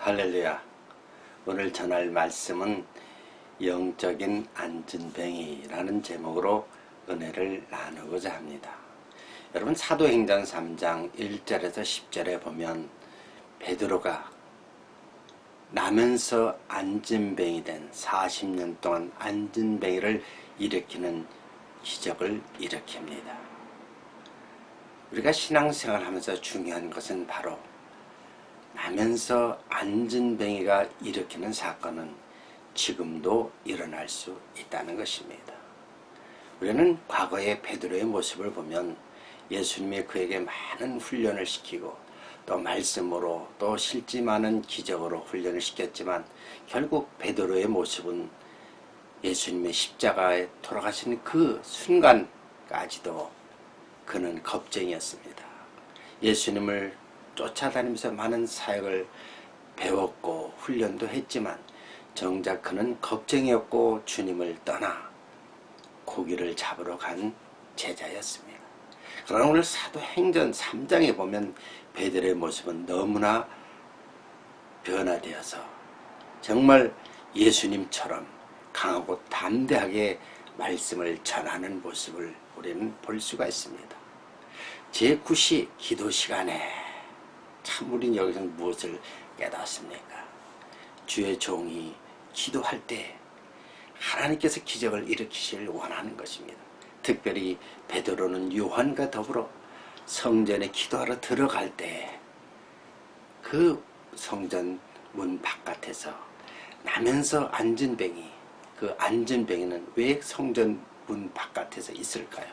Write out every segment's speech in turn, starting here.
할렐루야. 오늘 전할 말씀은 영적인 안진뱅이라는 제목으로 은혜를 나누고자 합니다. 여러분, 사도행전 3장 1절에서 10절에 보면 베드로가 나면서 안진뱅이 된 40년 동안 안진뱅이를 일으키는 기적을 일으킵니다. 우리가 신앙생활 하면서 중요한 것은 바로 나면서 안진뱅이가 일으키는 사건은 지금도 일어날 수 있다는 것입니다. 우리는 과거의 베드로의 모습을 보면 예수님이 그에게 많은 훈련을 시키고 또 말씀으로 또 실지 많은 기적으로 훈련을 시켰지만 결국 베드로의 모습은 예수님의 십자가에 돌아가신 그 순간까지도 그는 겁쟁이였습니다. 예수님을 쫓아다니면서 많은 사역을 배웠고 훈련도 했지만 정작 그는 겁쟁이였고 주님을 떠나 고기를 잡으러 간 제자였습니다. 그러나 오늘 사도행전 3장에 보면 베드로의 모습은 너무나 변화되어서 정말 예수님처럼 강하고 담대하게 말씀을 전하는 모습을 우리는 볼 수가 있습니다. 제9시 기도 시간에 참 우린 여기서 무엇을 깨닫습니까? 주의 종이 기도할 때 하나님께서 기적을 일으키시길 원하는 것입니다. 특별히 베드로는 요한과 더불어 성전에 기도하러 들어갈 때 그 성전 문 바깥에서 나면서 안진뱅이, 그 안진뱅이는 왜 성전 문 바깥에서 있을까요?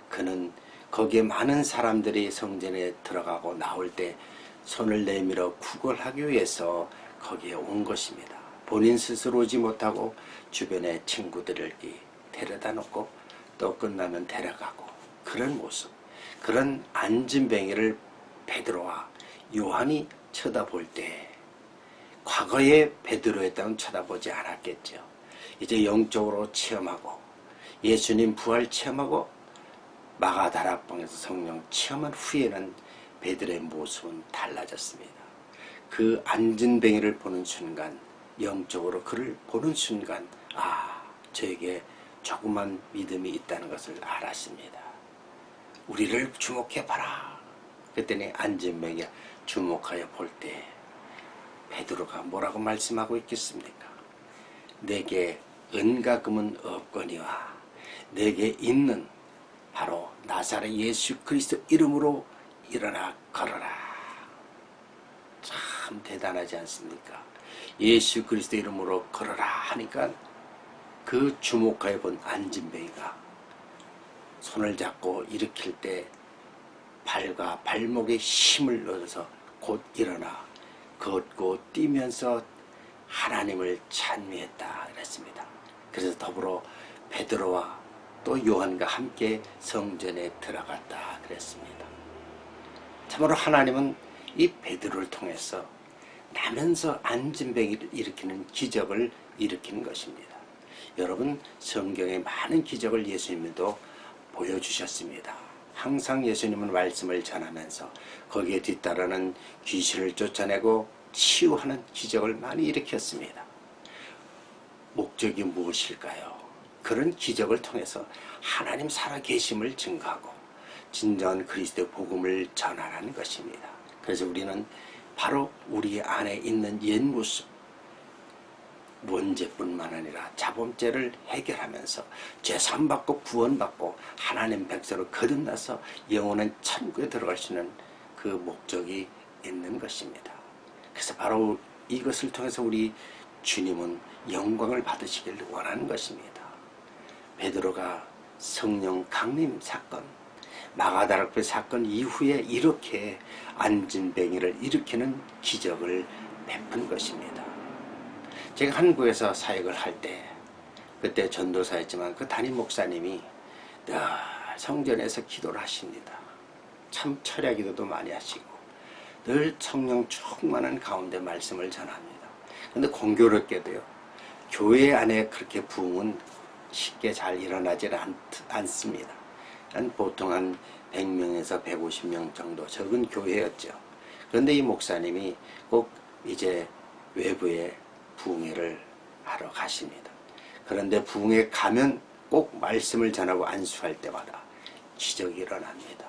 그는 거기에 많은 사람들이 성전에 들어가고 나올 때 손을 내밀어 구걸하기 위해서 거기에 온 것입니다. 본인 스스로 오지 못하고 주변의 친구들을 데려다 놓고 또 끝나면 데려가고 그런 모습, 그런 안진뱅이를 베드로와 요한이 쳐다볼 때 과거의 베드로였다면 쳐다보지 않았겠죠. 이제 영적으로 체험하고 예수님 부활 체험하고 마가다락방에서 성령 체험한 후에는 베드로의 모습은 달라졌습니다. 그 안진뱅이를 보는 순간, 영적으로 그를 보는 순간, 저에게 조그만 믿음이 있다는 것을 알았습니다. 우리를 주목해봐라. 그랬더니 안진뱅이가 주목하여 볼 때 베드로가 뭐라고 말씀하고 있겠습니까? 내게 은과 금은 없거니와 내게 있는 바로 나사렛 예수 그리스도 이름으로 일어나 걸어라. 참 대단하지 않습니까? 예수 그리스도 이름으로 걸어라 하니까 그 주목하여 본 안진뱅이가 손을 잡고 일으킬 때 발과 발목에 힘을 얻어서 곧 일어나 걷고 뛰면서 하나님을 찬미했다 그랬습니다. 그래서 더불어 베드로와 또 요한과 함께 성전에 들어갔다 그랬습니다. 참으로 하나님은 이 베드로를 통해서 나면서 안진뱅이를 일으키는 기적을 일으키는 것입니다. 여러분, 성경에 많은 기적을 예수님도 보여주셨습니다. 항상 예수님은 말씀을 전하면서 거기에 뒤따르는 귀신을 쫓아내고 치유하는 기적을 많이 일으켰습니다. 목적이 무엇일까요? 그런 기적을 통해서 하나님 살아계심을 증거하고 진정한 그리스도의 복음을 전하라는 것입니다. 그래서 우리는 바로 우리 안에 있는 옛 모습, 원죄뿐만 아니라 자범죄를 해결하면서 죄사함받고 구원받고 하나님 백성으로 거듭나서 영원한 천국에 들어갈 수 있는 그 목적이 있는 것입니다. 그래서 바로 이것을 통해서 우리 주님은 영광을 받으시길 원하는 것입니다. 베드로가 성령 강림 사건, 마가다락배 사건 이후에 이렇게 안진뱅이를 일으키는 기적을 베푼 것입니다. 제가 한국에서 사역을 할 때 그때 전도사였지만 그 담임 목사님이 늘 성전에서 기도를 하십니다. 참 철야 기도도 많이 하시고 늘 성령 충만한 가운데 말씀을 전합니다. 그런데 공교롭게도요, 교회 안에 그렇게 부흥은 쉽게 잘 일어나지는 않습니다. 보통 한 100명에서 150명 정도 적은 교회였죠. 그런데 이 목사님이 꼭 이제 외부에 부흥회를 하러 가십니다. 그런데 부흥회 가면 꼭 말씀을 전하고 안수할 때마다 기적이 일어납니다.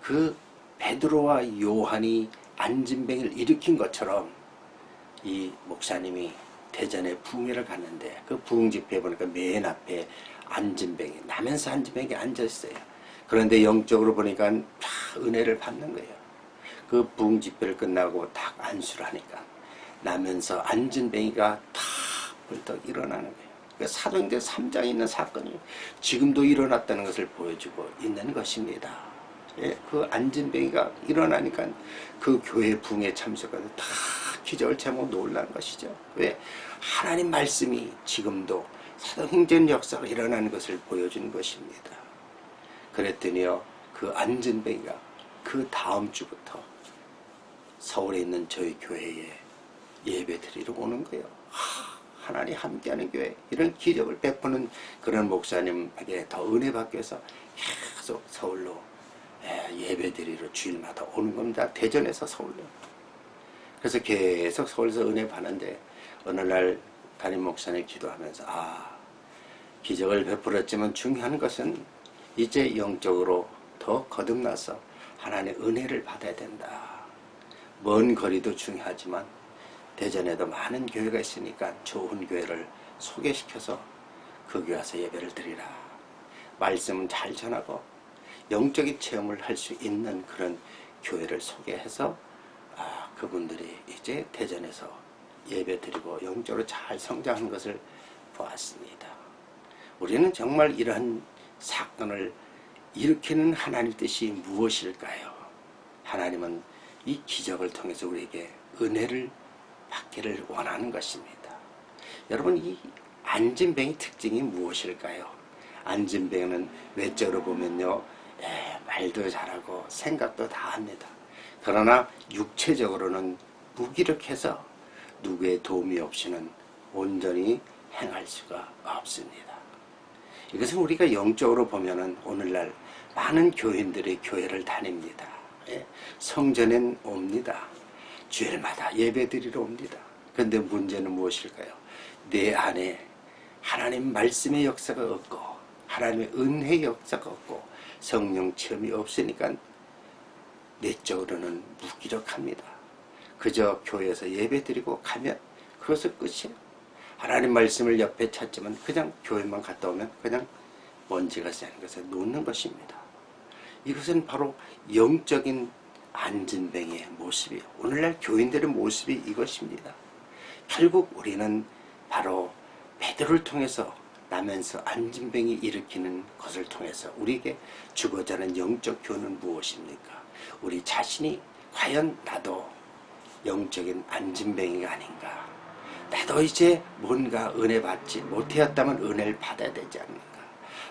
그 베드로와 요한이 안진뱅이를 일으킨 것처럼 이 목사님이 대전에 부흥회를 갔는데 그 부흥 집회에 보니까 맨 앞에 안진뱅이, 나면서 안진뱅이 앉아있어요. 그런데 영적으로 보니까 은혜를 받는 거예요. 그 부흥 집회를 끝나고 딱 안수를 하니까 나면서 안진뱅이가 다 벌떡 일어나는 거예요. 그 사도행전 3장에 있는 사건이 지금도 일어났다는 것을 보여주고 있는 것입니다. 예, 그 안진뱅이가 일어나니까 그 교회 부흥에 참석해서 다 기적을 제목 놀라는 것이죠. 왜? 하나님 말씀이 지금도 사도행전 역사가 일어나는 것을 보여주는 것입니다. 그랬더니요, 그 안진뱅이가 그 다음 주부터 서울에 있는 저희 교회에 예배 드리러 오는 거예요. 하나님 함께하는 교회, 이런 기적을 베푸는 그런 목사님에게 더 은혜 받기 위해서 계속 서울로 예배 드리러 주일마다 오는 겁니다. 대전에서 서울로. 그래서 계속 서울에서 은혜 받는데 어느 날 담임 목사님 기도하면서 기적을 베풀었지만 중요한 것은 이제 영적으로 더 거듭나서 하나님의 은혜를 받아야 된다. 먼 거리도 중요하지만 대전에도 많은 교회가 있으니까 좋은 교회를 소개시켜서 그 교회 와서 예배를 드리라. 말씀은 잘 전하고 영적인 체험을 할 수 있는 그런 교회를 소개해서 그분들이 이제 대전에서 예배 드리고 영적으로 잘 성장하는 것을 보았습니다. 우리는 정말 이러한 사건을 일으키는 하나님의 뜻이 무엇일까요? 하나님은 이 기적을 통해서 우리에게 은혜를 받기를 원하는 것입니다. 여러분, 이 안진뱅이 특징이 무엇일까요? 안진뱅이는 외적으로 보면요, 말도 잘하고 생각도 다 합니다. 그러나 육체적으로는 무기력해서 누구의 도움이 없이는 온전히 행할 수가 없습니다. 이것은 우리가 영적으로 보면은 오늘날 많은 교인들이 교회를 다닙니다. 성전엔 옵니다. 주일마다 예배 드리러 옵니다. 그런데 문제는 무엇일까요? 내 안에 하나님 말씀의 역사가 없고 하나님의 은혜의 역사가 없고 성령 체험이 없으니까 내적으로는 무기력합니다. 그저 교회에서 예배 드리고 가면 그것은 끝이에요. 하나님 말씀을 옆에 찾지만 그냥 교회만 갔다 오면 그냥 먼지가 쌓이는 것에 놓는 것입니다. 이것은 바로 영적인 안진뱅이의 모습이에요. 오늘날 교인들의 모습이 이것입니다. 결국 우리는 바로 베드로를 통해서 나면서 안진뱅이 일으키는 것을 통해서 우리에게 주고자 하는 영적 교훈은 무엇입니까? 우리 자신이 과연 나도 영적인 안진뱅이가 아닌가? 나도 이제 뭔가 은혜 받지 못하였다면 은혜를 받아야 되지 않는가?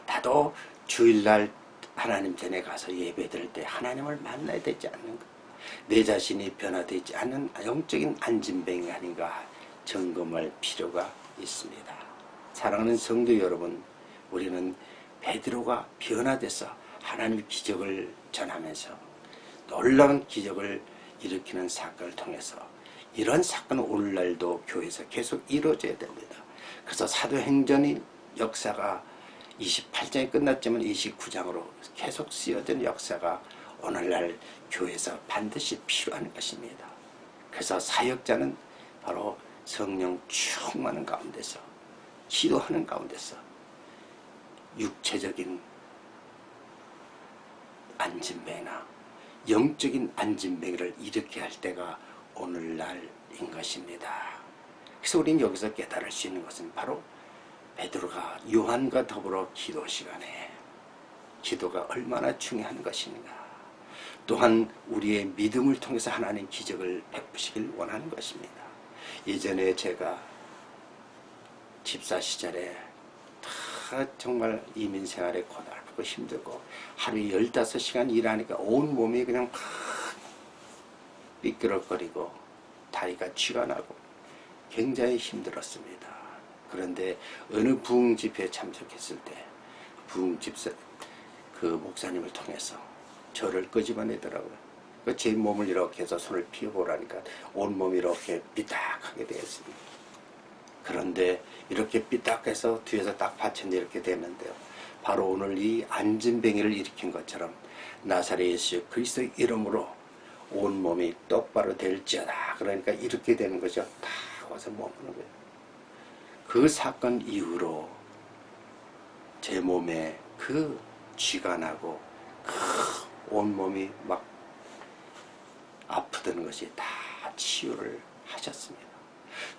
나도 주일날 하나님 전에 가서 예배 드릴 때 하나님을 만나야 되지 않는가? 내 자신이 변화되지 않는 영적인 안진뱅이 아닌가 점검할 필요가 있습니다. 사랑하는 성도 여러분, 우리는 베드로가 변화돼서 하나님의 기적을 전하면서 놀라운 기적을 일으키는 사건을 통해서 이런 사건은 오늘날도 교회에서 계속 이루어져야 됩니다. 그래서 사도행전의 역사가 28장에 끝났지만 29장으로 계속 쓰여진 역사가 오늘날 교회에서 반드시 필요한 것입니다. 그래서 사역자는 바로 성령 충만한 가운데서 기도하는 가운데서 육체적인 안진뱅이나 영적인 안진뱅이를 일으켜야 할 때가 오늘날인 것입니다. 그래서 우리는 여기서 깨달을 수 있는 것은 바로 베드로가 요한과 더불어 기도 시간에 기도가 얼마나 중요한 것인가, 또한 우리의 믿음을 통해서 하나님 기적을 베푸시길 원하는 것입니다. 예전에 제가 집사 시절에 다 정말 이민생활에 고달프고 힘들고 하루에 15시간 일하니까 온 몸이 그냥 삐끄럭거리고 다리가 쥐가 나고 굉장히 힘들었습니다. 그런데 어느 부흥 집회에 참석했을 때 부흥 집사 그 목사님을 통해서 저를 끄집어내더라고요. 제 몸을 이렇게 해서 손을 피워보라니까 온몸이 이렇게 삐딱하게 되었습니다. 그런데 이렇게 삐딱해서 뒤에서 딱 받쳤는데 이렇게 됐는데요. 바로 오늘 이 안진뱅이를 일으킨 것처럼 나사렛 예수 그리스도의 이름으로 온몸이 똑바로 될지어다. 그러니까 이렇게 되는 거죠. 다 와서 머무는 거예요. 그 사건 이후로 제 몸에 그 쥐가 나고 온몸이 막 아프던 것이 다 치유를 하셨습니다.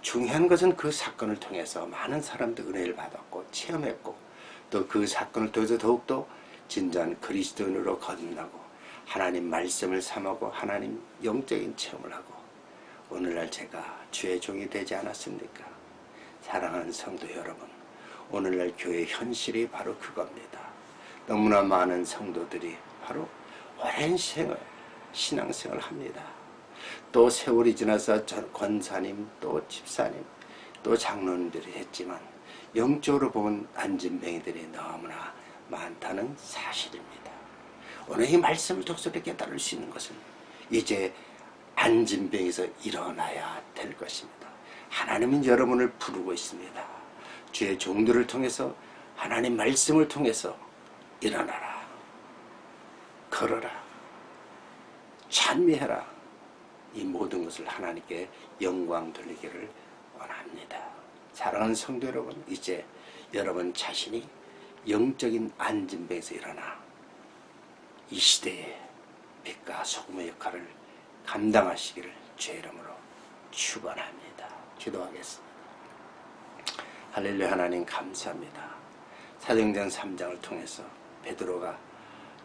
중요한 것은 그 사건을 통해서 많은 사람들 은혜를 받았고 체험했고 또 그 사건을 통해서 더욱더 진정한 그리스도인으로 거듭나고 하나님 말씀을 삼하고 하나님 영적인 체험을 하고 오늘날 제가 주의 종이 되지 않았습니까? 사랑하는 성도 여러분, 오늘날 교회의 현실이 바로 그겁니다. 너무나 많은 성도들이 바로 오랜 신앙생활을 합니다. 또 세월이 지나서 권사님, 또 집사님, 또 장로님들이 했지만 영적으로 보면 안진뱅이들이 너무나 많다는 사실입니다. 오늘 이 말씀을 통해서 깨달을 수 있는 것은 이제 안진뱅에서 일어나야 될 것입니다. 하나님은 여러분을 부르고 있습니다. 주의 종들을 통해서 하나님 말씀을 통해서 일어나라, 걸어라, 찬미해라. 이 모든 것을 하나님께 영광 돌리기를 원합니다. 사랑하는 성도 여러분, 이제 여러분 자신이 영적인 안진뱅에서 일어나 이 시대의 빛과 소금의 역할을 감당하시기를 주의 이름으로 축원합니다. 기도하겠습니다. 할렐루야. 하나님 감사합니다. 사도행전 3장을 통해서 베드로가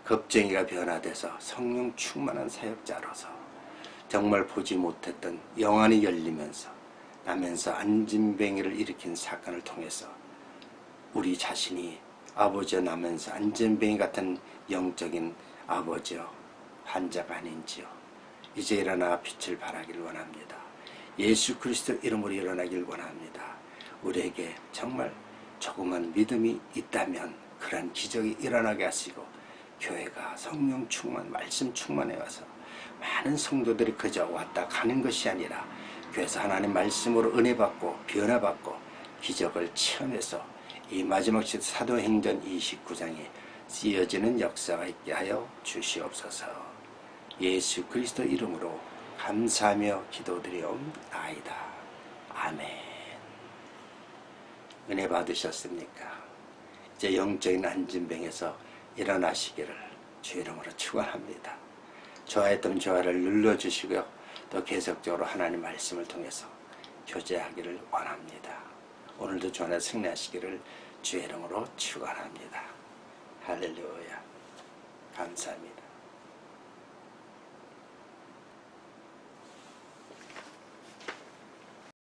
겁쟁이가 변화돼서 성령 충만한 사역자로서 정말 보지 못했던 영안이 열리면서 나면서 안진뱅이를 일으킨 사건을 통해서 우리 자신이 아버지여 나면서 안진뱅이 같은 영적인 아버지여 환자가 아닌지요. 이제 일어나 빛을 발하기를 원합니다. 예수 그리스도 이름으로 일어나길 원합니다. 우리에게 정말 조그만 믿음이 있다면 그런 기적이 일어나게 하시고 교회가 성령 충만, 말씀 충만해 와서 많은 성도들이 그저 왔다 가는 것이 아니라 교회에서 하나님 말씀으로 은혜 받고 변화받고 기적을 체험해서 이 마지막 시대 사도행전 29장에 쓰여지는 역사가 있게 하여 주시옵소서. 예수 그리스도 이름으로 감사하며 기도드리옵나이다. 아멘. 은혜 받으셨습니까? 이제 영적인 안진뱅에서 일어나시기를 주 이름으로 축원합니다. 좋아했던 좋아를 눌러주시고요. 또 계속적으로 하나님 말씀을 통해서 교제하기를 원합니다. 오늘도 주 안에 승리하시기를 주의 이름으로 축원합니다. 할렐루야. 감사합니다.